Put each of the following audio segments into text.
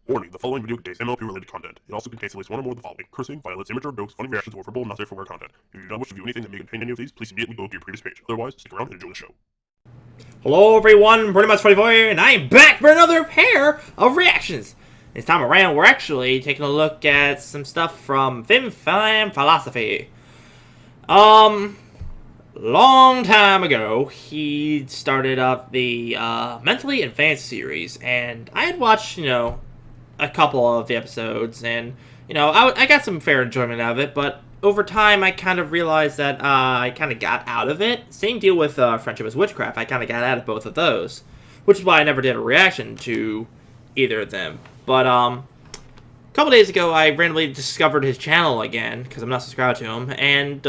Warning, the following video contains MLP-related content. It also contains at least one or more of the following: cursing, violence, immature jokes, funny reactions, or verbal, not safe for work content. If you do not wish to view anything that may contain any of these, please immediately go to your previous page. Otherwise, stick around and enjoy the show. Hello everyone, Pretty Much 24 here, and I am back for another pair of reactions. This time around, we're actually taking a look at some stuff from Fan Philosophy. Long time ago, he started up the Mentally Advanced series, and I had watched, a couple of the episodes, and, I got some fair enjoyment out of it, but over time, I kind of realized that I kind of got out of it. Same deal with Friendship is Witchcraft. I kind of got out of both of those, which is why I never did a reaction to either of them. But a couple days ago, I randomly discovered his channel again, because I'm not subscribed to him, and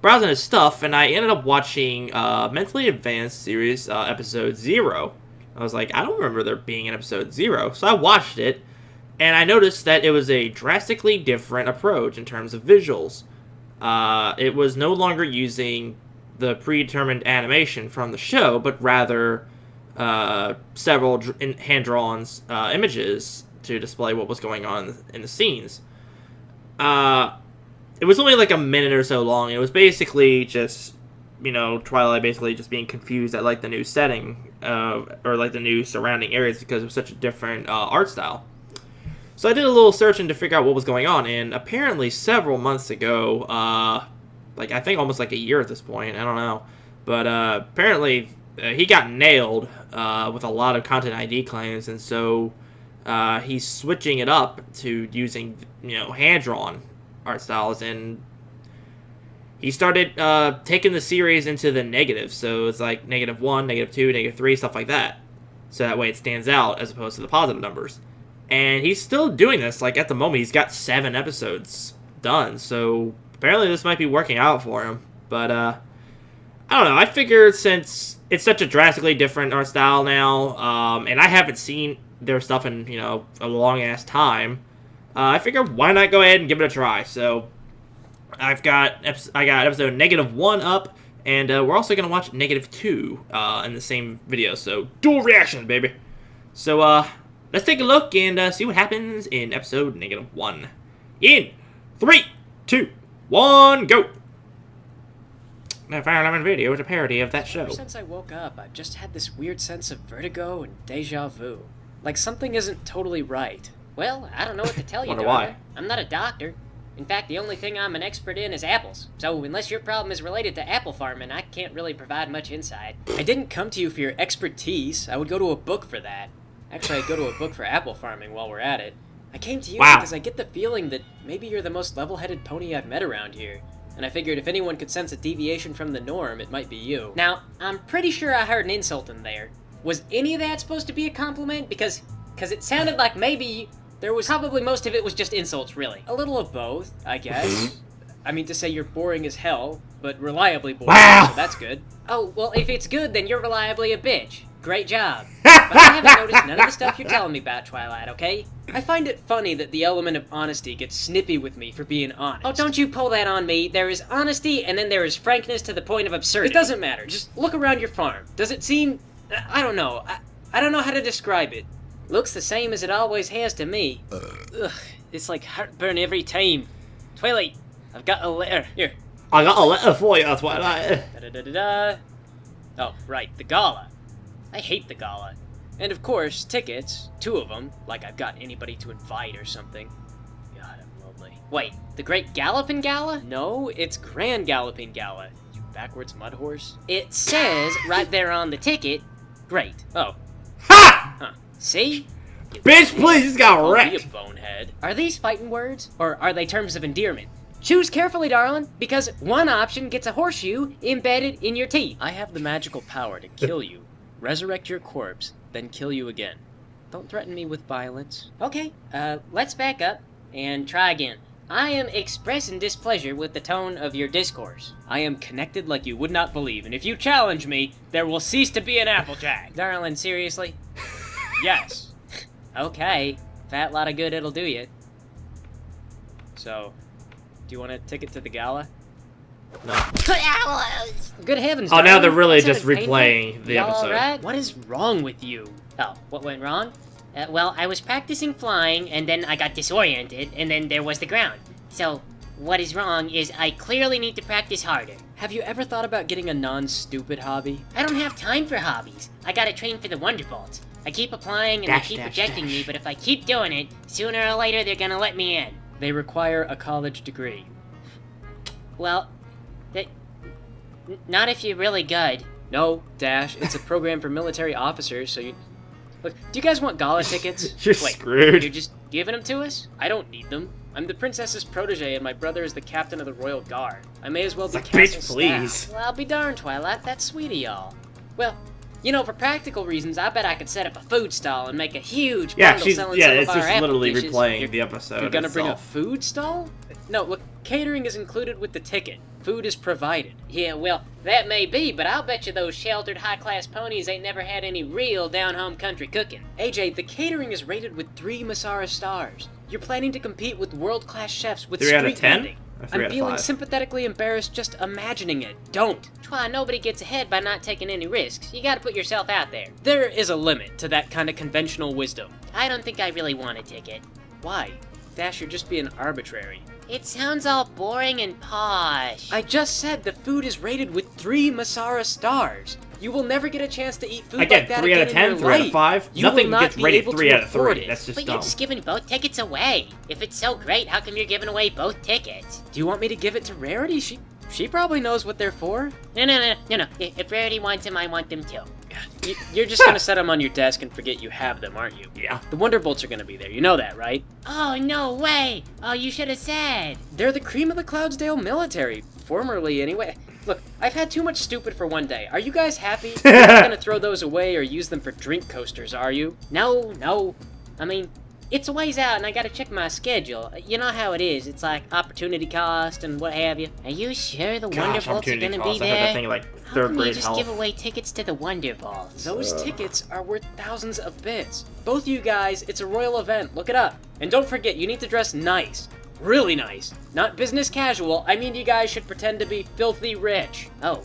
browsing his stuff, and I ended up watching Mentally Advanced series episode 0. I was like, I don't remember there being an episode 0, so I watched it, and I noticed that it was a drastically different approach in terms of visuals. It was no longer using the predetermined animation from the show, but rather several hand-drawn images to display what was going on in the scenes. It was only like a minute or so long. It was basically just, Twilight basically just being confused at like the new setting, or like the new surrounding areas because it was such a different art style. So I did a little searching to figure out what was going on, and apparently several months ago, I think almost like a year at this point, I don't know, but apparently he got nailed with a lot of content ID claims, and so he's switching it up to using, hand-drawn art styles, and he started taking the series into the negative, so it's like -1, -2, -3, stuff like that, so that way it stands out as opposed to the positive numbers. And he's still doing this. Like, at the moment, he's got 7 episodes done. So, apparently this might be working out for him. But, I don't know. I figured since it's such a drastically different art style now, and I haven't seen their stuff in, a long-ass time, I figured why not go ahead and give it a try. So, I got episode -1 up, and we're also going to watch -2 in the same video. So, dual reaction, baby. So, let's take a look and see what happens in episode -1. In 3, 2, 1, go! The Fire Lemon video is a parody of that show. Ever since I woke up, I've just had this weird sense of vertigo and deja vu. Like something isn't totally right. Well, I don't know what to tell you, Wonder Darwin. why. I'm not a doctor. In fact, the only thing I'm an expert in is apples. So unless your problem is related to apple farming, I can't really provide much insight. I didn't come to you for your expertise. I would go to a book for that. Actually, I'd go to a book for apple farming while we're at it. I came to you because I get the feeling that maybe you're the most level-headed pony I've met around here. And I figured if anyone could sense a deviation from the norm, it might be you. Now, I'm pretty sure I heard an insult in there. Was any of that supposed to be a compliment? Because it sounded like maybe there was probably most of it was just insults, really. A little of both, I guess. I mean to say you're boring as hell, but reliably boring, Wow. so that's good. Oh, well, if it's good, then you're reliably a bitch. Great job. But I haven't noticed none of the stuff you're telling me about, Twilight, okay? I find it funny that the element of honesty gets snippy with me for being honest. Oh, don't you pull that on me. There is honesty, and then there is frankness to the point of absurdity. It doesn't matter. Just look around your farm. Does it seem... I don't know. I don't know how to describe it. Looks the same as it always has to me. Ugh, it's like heartburn every time. Twilight, I've got a letter. Here. I got a letter for you, Twilight. Da-da-da-da-da. Oh, right, the gala. I hate the gala. And of course, tickets, 2 of them, like I've got anybody to invite or something. God, I'm lonely. Wait, the Great Galloping Gala? No, it's Grand Galloping Gala, you backwards mud horse. It says right there on the ticket, great. Oh. Ha! Huh. See? Bitch, please, just got Be a wrecked. bonehead. Are these fighting words, or are they terms of endearment? Choose carefully, darling, because one option gets a horseshoe embedded in your teeth. I have the magical power to kill you, resurrect your corpse, then kill you again. Don't threaten me with violence. Okay, let's back up and try again. I am expressing displeasure with the tone of your discourse. I am connected like you would not believe, and if you challenge me, there will cease to be an Applejack. Darling, seriously? Yes. Okay, fat lot of good it'll do you. So, do you want a ticket to the gala? No. Good heavens, Oh, now darling. they're really That just sounded painful. replaying the Y'all episode. alright? What is wrong with you? Oh, what went wrong? Well, I was practicing flying, and then I got disoriented, and then there was the ground. So, what is wrong is I clearly need to practice harder. Have you ever thought about getting a non-stupid hobby? I don't have time for hobbies. I gotta train for the Wonderbolts. I keep applying and they keep rejecting me, but if I keep doing it, sooner or later they're gonna let me in. They require a college degree. Well, not if you're really good. No, Dash, it's a program for military officers, so you... Look, do you guys want gala tickets? You're Wait, screwed. you're just giving them to us? I don't need them. I'm the princess's protege, and my brother is the captain of the royal guard. I may as well be castle Bitch, staff. please. Well, I'll be darned, Twilight. That's sweet of y'all. Well, you know, for practical reasons, I bet I could set up a food stall and make a huge bundle selling some it's of our just apple literally dishes. replaying the episode. You're gonna bring a itself. food stall? No, look, catering is included with the ticket. Food is provided. Yeah, well, that may be, but I'll bet you those sheltered high-class ponies ain't never had any real down-home country cooking. AJ, the catering is rated with 3 Masara stars. You're planning to compete with world-class chefs with 3 out of street 10? vending. Or 3 I'm out of feeling 5? sympathetically embarrassed just imagining it. Don't. Try, nobody gets ahead by not taking any risks. You gotta put yourself out there. There is a limit to that kind of conventional wisdom. I don't think I really want a ticket. Why? Dash, you're just being arbitrary. It sounds all boring and posh. I just said the food is rated with 3 Masara stars. You will never get a chance to eat food Again, like that 3 out again of 10, in your 3 out of life. 5. You Nothing will not gets be rated able 3 to out of afford 3. it. That's just But dumb. you're just giving both tickets away. If it's so great, how come you're giving away both tickets? Do you want me to give it to Rarity? She probably knows what they're for. No. If Rarity wants them, I want them too. You're just gonna set them on your desk and forget you have them, aren't you? Yeah. The Wonderbolts are gonna be there. You know that, right? Oh, no way. Oh, you should have said. They're the cream of the Cloudsdale military. Formerly, anyway. Look, I've had too much stupid for one day. Are you guys happy? You're not gonna throw those away or use them for drink coasters, are you? No. I mean, it's a ways out and I gotta check my schedule. You know how it is. It's like opportunity cost and what have you. Are you sure the Gosh, Wonderbolts are opportunity gonna cost. be I heard that there? thing like How third come you grade just health. give away tickets to the Wonderbolts? Those tickets are worth thousands of bits. Both you guys, it's a royal event. Look it up. And don't forget, you need to dress nice. Really nice. Not business casual. I mean, you guys should pretend to be filthy rich. Oh.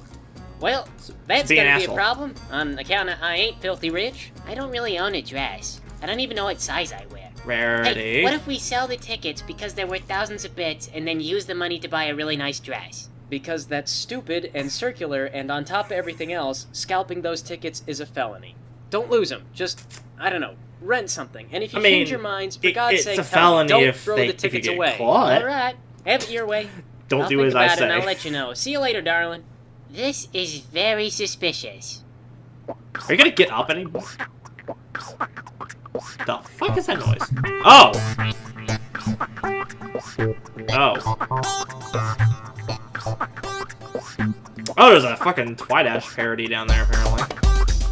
Well, that's be an gonna be a asshole. problem, on account of I ain't filthy rich. I don't really own a dress. I don't even know what size I wear. Rarity. Hey, what if we sell the tickets because they're worth thousands of bits and then use the money to buy a really nice dress? Because that's stupid and circular, and on top of everything else, scalping those tickets is a felony. Don't lose them. Just, I don't know, rent something. And if you I mean, change your minds, for God's it's sake, a tell me. felony Don't if throw they the if you tickets get away. caught. All right, have it your way. Don't I'll do think as I about it say. and I'll let you know. See you later, darling. This is very suspicious. Are you gonna get up anymore? The fuck is that noise? Oh! Oh, there's a fucking Twidash parody down there, apparently.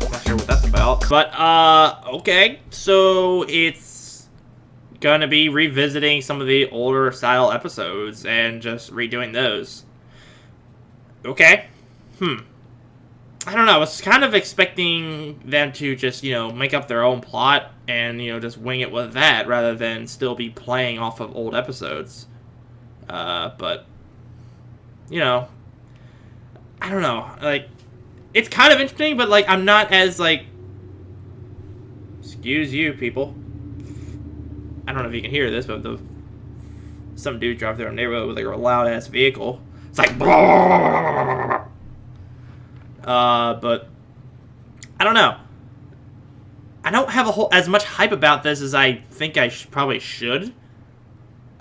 Not sure what that's about. But, okay. So, it's gonna be revisiting some of the older style episodes and just redoing those. Okay. I don't know, I was kind of expecting them to just, make up their own plot and, just wing it with that rather than still be playing off of old episodes. But, I don't know, it's kind of interesting, but, I'm not as, excuse you, people. I don't know if you can hear this, but some dude drive through a neighborhood with, a loud-ass vehicle. It's like, but I don't know. I don't have as much hype about this as I think I probably should.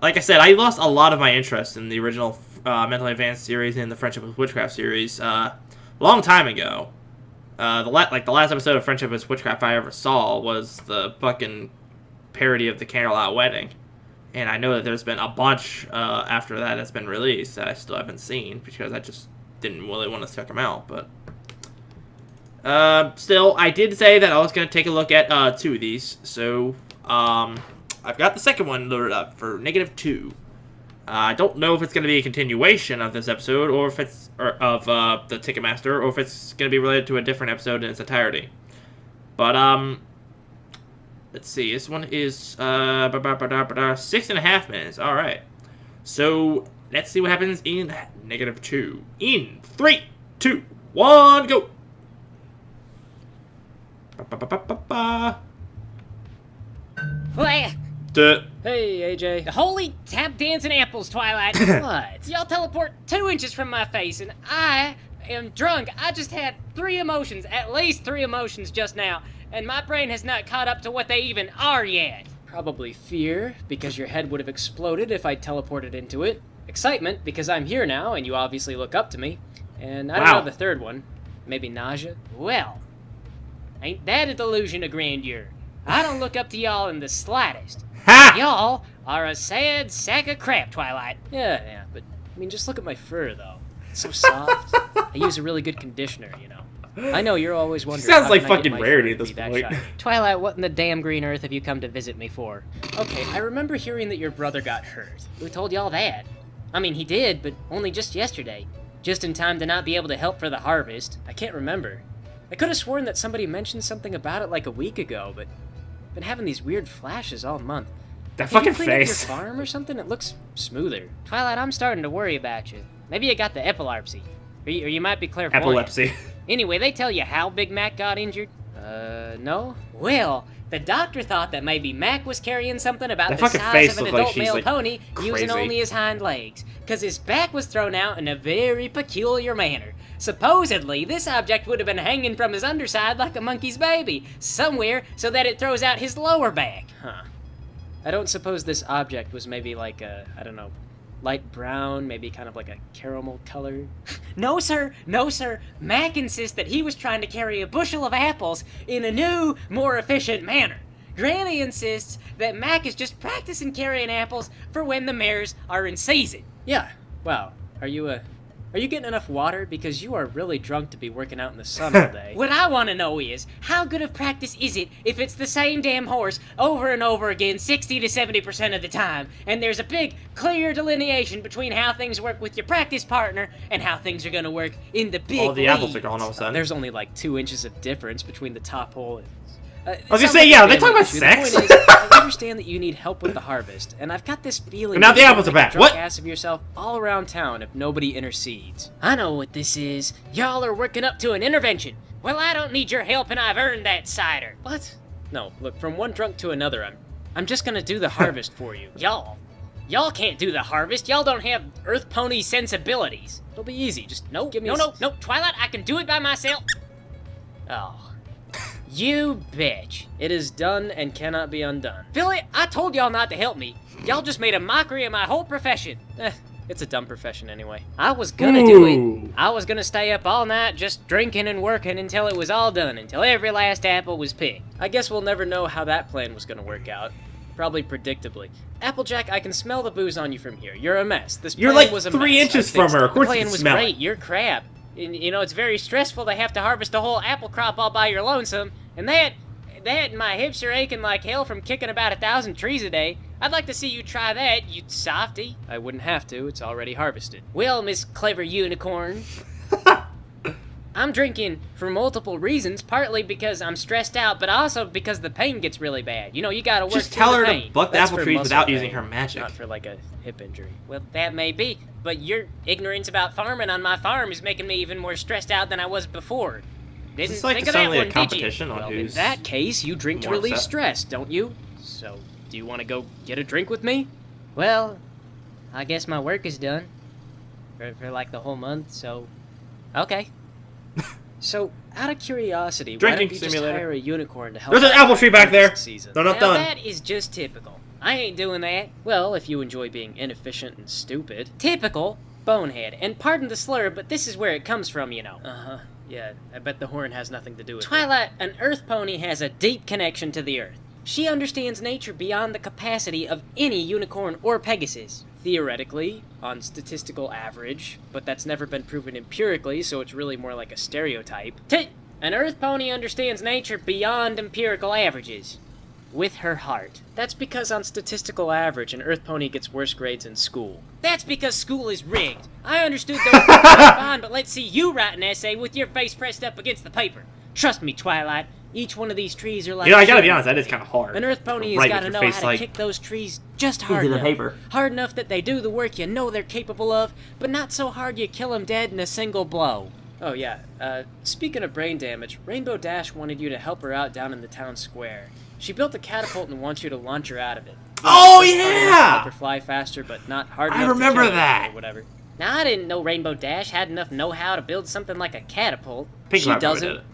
Like I said, I lost a lot of my interest in the original Mentally Advanced series and the Friendship with Witchcraft series a long time ago. The last episode of Friendship with Witchcraft I ever saw was the fucking parody of the Candlelight Wedding. And I know that there's been a bunch after that that's been released that I still haven't seen because I just didn't really want to check them out, but still, I did say that I was going to take a look at 2 of these, so I've got the second one loaded up for -2. I don't know if it's going to be a continuation of this episode, or if it's of the Ticketmaster, or if it's going to be related to a different episode in its entirety. But let's see, this one is 6.5 minutes. All right, so let's see what happens in -2. In 3, 2, 1, go. Well, Duh. Hey, AJ. holy tap dancing apples, Twilight. What? Y'all teleport 2 inches from my face, and I am drunk. I just had 3 emotions, at least 3 emotions just now, and my brain has not caught up to what they even are yet. Probably fear, because your head would have exploded if I teleported into it. Excitement, because I'm here now, and you obviously look up to me. And I don't Wow. know the third one. Maybe nausea? Well, ain't that a delusion of grandeur? I don't look up to y'all in the slightest. Ha! Y'all are a sad sack of crap, Twilight. Yeah, but, I mean, just look at my fur, though. It's so soft. I use a really good conditioner, you know. I know you're always wondering. Sounds how like can I get fucking my Rarity fur at to this be that point. shiny? Twilight, what in the damn green earth have you come to visit me for? Okay, I remember hearing that your brother got hurt. Who told y'all that? I mean, he did, but only just yesterday. Just in time to not be able to help for the harvest. I can't remember. I could have sworn that somebody mentioned something about it like a week ago, but I've been having these weird flashes all month. That Did you fucking clean up face. your farm or something? It looks smoother. Twilight, I'm starting to worry about you. Maybe you got the epilepsy. Or you might be clairvoyant. Epilepsy. Anyway, they tell you how Big Mac got injured? No? Well, the doctor thought that maybe Mac was carrying something about That the fucking size face of an looked like adult she's, male like, pony using crazy. only his hind legs, because his back was thrown out in a very peculiar manner. Supposedly, this object would have been hanging from his underside like a monkey's baby, somewhere so that it throws out his lower back. Huh. I don't suppose this object was maybe like a, I don't know, light brown, maybe kind of like a caramel color? No, sir. No, sir. Mac insists that he was trying to carry a bushel of apples in a new, more efficient manner. Granny insists that Mac is just practicing carrying apples for when the mares are in season. Yeah. Wow. Are you getting enough water? Because you are really drunk to be working out in the sun all day. What I want to know is, how good of practice is it if it's the same damn horse over and over again 60 to 70% of the time, and there's a big, clear delineation between how things work with your practice partner and how things are going to work in the big All the apples are leagues? gone all of a sudden. There's only like 2 inches of difference between the top hole and... I was gonna say, yeah, are they talking about sex? The point is, I understand that you need help with the harvest, and I've got this feeling And now that the you're apples gonna are make back. a drunk What? ass of yourself all around town if nobody intercedes. I know what this is. Y'all are working up to an intervention. Well, I don't need your help, and I've earned that cider. What? No, look, from one drunk to another, I'm just gonna do the harvest for you. Y'all can't do the harvest. Y'all don't have Earth Pony sensibilities. It'll be easy. Just No, give me no, Twilight, I can do it by myself. Oh, You bitch. it is done and cannot be undone. Philly, I told y'all not to help me. Y'all just made a mockery of my whole profession. It's a dumb profession anyway. I was gonna do it. Ooh. I was gonna stay up all night just drinking and working until it was all done, until every last apple was picked. I guess we'll never know how that plan was gonna work out. Probably predictably. Applejack, I can smell the booze on you from here. You're a mess. This You're plan like was a 3 mess. inches I from fixed her. it. Of course The you plan can was smell great. it. You're crap. And, you know, it's very stressful to have to harvest a whole apple crop all by your lonesome. And that and my hips are aching like hell from kicking about 1,000 trees a day. I'd like to see you try that, you softy. I wouldn't have to. It's already harvested. Well, Miss Clever Unicorn, I'm drinking for multiple reasons, partly because I'm stressed out, but also because the pain gets really bad. You know, you gotta work Just through tell the her to pain. buck the That's apple for trees muscle without pain, using her magic. Not for like a hip injury. Well, that may be, but your ignorance about farming on my farm is making me even more stressed out than I was before. Didn't It's like think of that suddenly one, a did you? competition on Well, in who's that case, you drink to more relieve upset. stress, don't you? So, do you want to go get a drink with me? Well, I guess my work is done. For like the whole month, so... Okay. So, out of curiosity, why Drinking don't you just simulator. hire a unicorn to help? There's an out apple tree back there. harvest season? They're not Now done. that is just typical. I ain't doing that. Well, if you enjoy being inefficient and stupid. Typical? Bonehead. And pardon the slur, but this is where it comes from, you know. Uh-huh. Yeah, I bet the horn has nothing to do with it. Twilight, an Earth pony has a deep connection to the Earth. She understands nature beyond the capacity of any unicorn or Pegasus. Theoretically, on statistical average, but that's never been proven empirically, so it's really more like a stereotype. An Earth pony understands nature beyond empirical averages. With her heart. That's because on statistical average, an Earth pony gets worse grades in school. That's because school is rigged. I understood those things fine, but let's see you write an essay with your face pressed up against the paper. Trust me, Twilight. Each one of these trees are like... You know, I gotta be honest, that is kind of hard. An Earth pony has Right got with to your know face, how to like, kick those trees just hard into the enough. paper. Hard enough that they do the work you know they're capable of, but not so hard you kill them dead in a single blow. Oh yeah, speaking of brain damage, Rainbow Dash wanted you to help her out down in the town square. She built a catapult and wants you to launch her out of it. Oh, Just hard enough to yeah! help her fly faster, but not hard I enough remember to kill her that. or whatever. Now, I didn't know Rainbow Dash had enough know-how to build something like a catapult. Pink She Cloud probably doesn't. did it.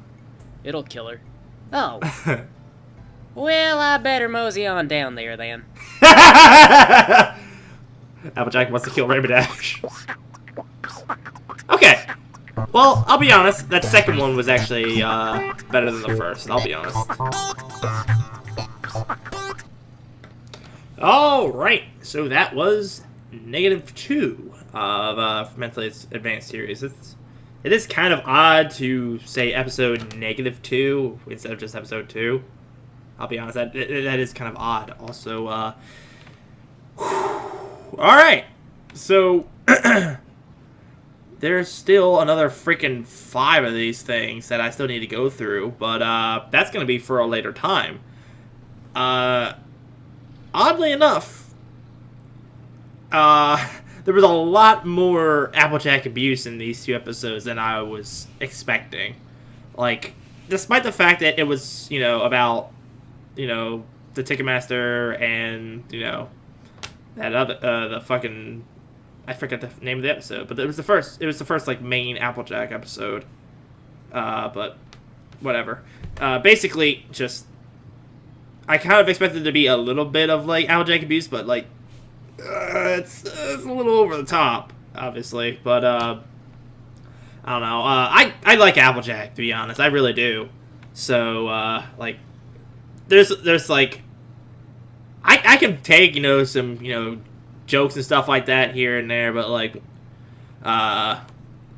It'll kill her. Oh. Well, I better mosey on down there then. Applejack wants to kill Rainbow Dash. Okay. Well, I'll be honest. That second one was actually better than the first. I'll be honest. Alright. So that was -2 of Mentally Advanced Series. It is kind of odd to say episode -2 instead of just episode 2. I'll be honest, that is kind of odd. Also, alright, so there's still another freaking 5 of these things that I still need to go through, but that's going to be for a later time. Oddly enough, there was a lot more Applejack abuse in these 2 episodes than I was expecting. Like, despite the fact that it was, about, the Ticketmaster and, that other, the fucking, I forget the name of the episode, but it was the first, like, main Applejack episode. But, whatever. Basically, just, I kind of expected to be a little bit of, like, Applejack abuse, but, like, it's a little over the top, obviously, but I don't know. I like Applejack, to be honest. I really do. So like, there's like, I can take some jokes and stuff like that here and there, but like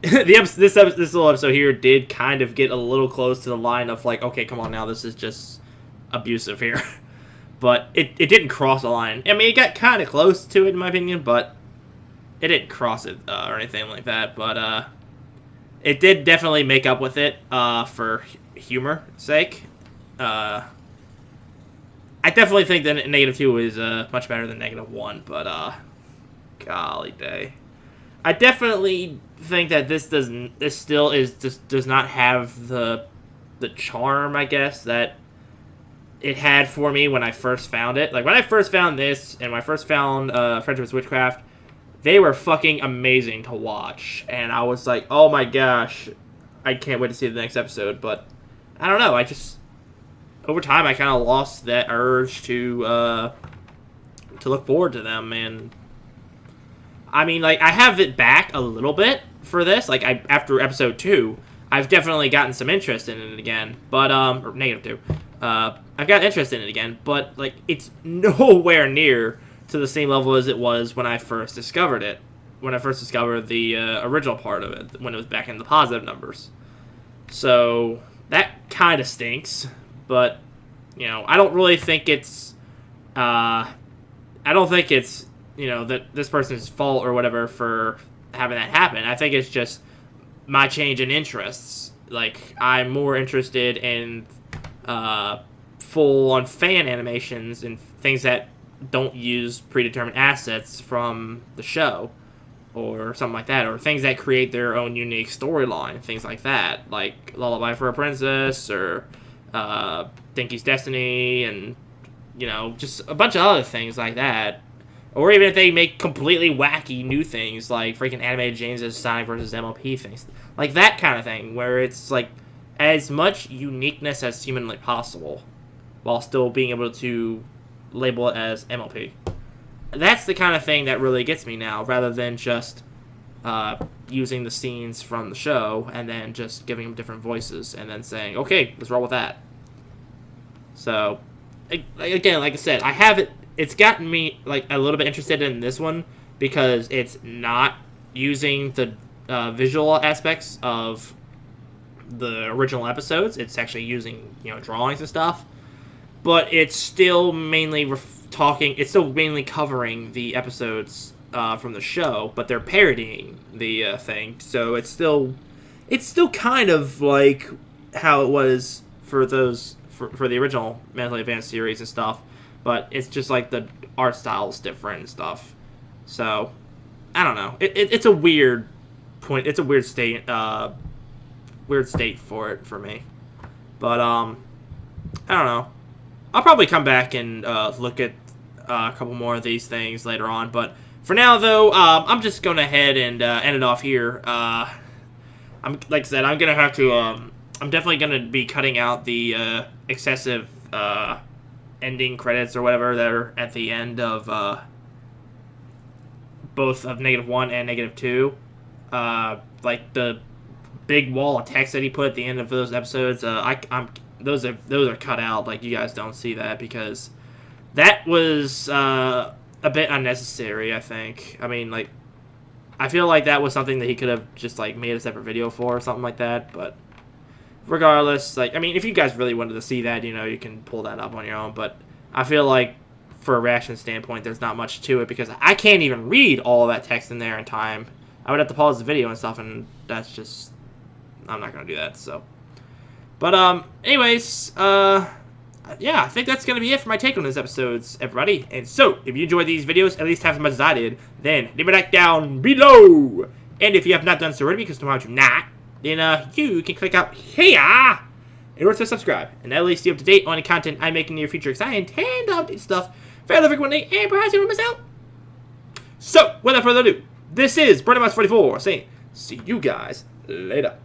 this little episode here did kind of get a little close to the line of like, okay, come on now, this is just abusive here. But it didn't cross the line. I mean, it got kind of close to it, in my opinion, but it didn't cross it or anything like that. But it did definitely make up with it for humor's sake. I definitely think that -2 is much better than -1, but golly day. I definitely think that this still does not have the charm, I guess, that it had for me when I first found it. Like, when I first found this, and when I first found Friendship with Witchcraft, they were fucking amazing to watch. And I was like, oh my gosh, I can't wait to see the next episode. But, I don't know, over time, I kind of lost that urge to look forward to them. And, I mean, like, I have it back a little bit for this. Like, after episode 2, I've definitely gotten some interest in it again. But, or -2. I've got interest in it again, but like, it's nowhere near to the same level as it was when I first discovered it. When I first discovered the original part of it, when it was back in the positive numbers. So that kind of stinks, but I don't really think it's that this person's fault or whatever for having that happen. I think it's just my change in interests. Like, I'm more interested in full-on fan animations and things that don't use predetermined assets from the show or something like that, or things that create their own unique storyline, things like that, like Lullaby for a Princess or Dinky's Destiny, and just a bunch of other things like that. Or even if they make completely wacky new things like freaking animated James's Sonic vs. MLP things, like that kind of thing, where it's like as much uniqueness as humanly possible, while still being able to label it as MLP. That's the kind of thing that really gets me now, rather than just using the scenes from the show and then just giving them different voices and then saying, okay, let's roll with that. So, again, like I said, I have it. It's gotten me like a little bit interested in this one because it's not using the visual aspects of the original episodes. It's actually using drawings and stuff, but it's still mainly it's still mainly covering the episodes from the show, but they're parodying the thing. So it's still kind of like how it was for those for the original Mentally Advanced series and stuff, but it's just like the art style is different and stuff. So I don't know. It's a weird point. It's a weird state. Weird state for me, but I don't know. I'll probably come back and look at a couple more of these things later on. But for now, though, I'm just going ahead and end it off here. Like I said, I'm gonna have to. I'm definitely gonna be cutting out the excessive ending credits or whatever that are at the end of both of -1 and -2. Like the big wall of text that he put at the end of those episodes. Those are cut out. Like, you guys don't see that because that was a bit unnecessary, I think. I mean, like, I feel like that was something that he could have just, like, made a separate video for or something like that, but regardless, like, I mean, if you guys really wanted to see that, you know, you can pull that up on your own, but I feel like for a reaction standpoint, there's not much to it because I can't even read all of that text in there in time. I would have to pause the video and stuff, and that's just, I'm not going to do that, so. But, anyways, yeah, I think that's going to be it for my take on these episodes, everybody. And so, if you enjoyed these videos, at least half as much as I did, then leave a like down below. And if you have not done so already, because tomorrow you're not, then you can click out here in order to subscribe. And that'll at least stay up to date on the content I make in the near future, because I intend to update stuff fairly frequently, and perhaps you don't miss out. So, without further ado, this is Brony 44 saying, see you guys later.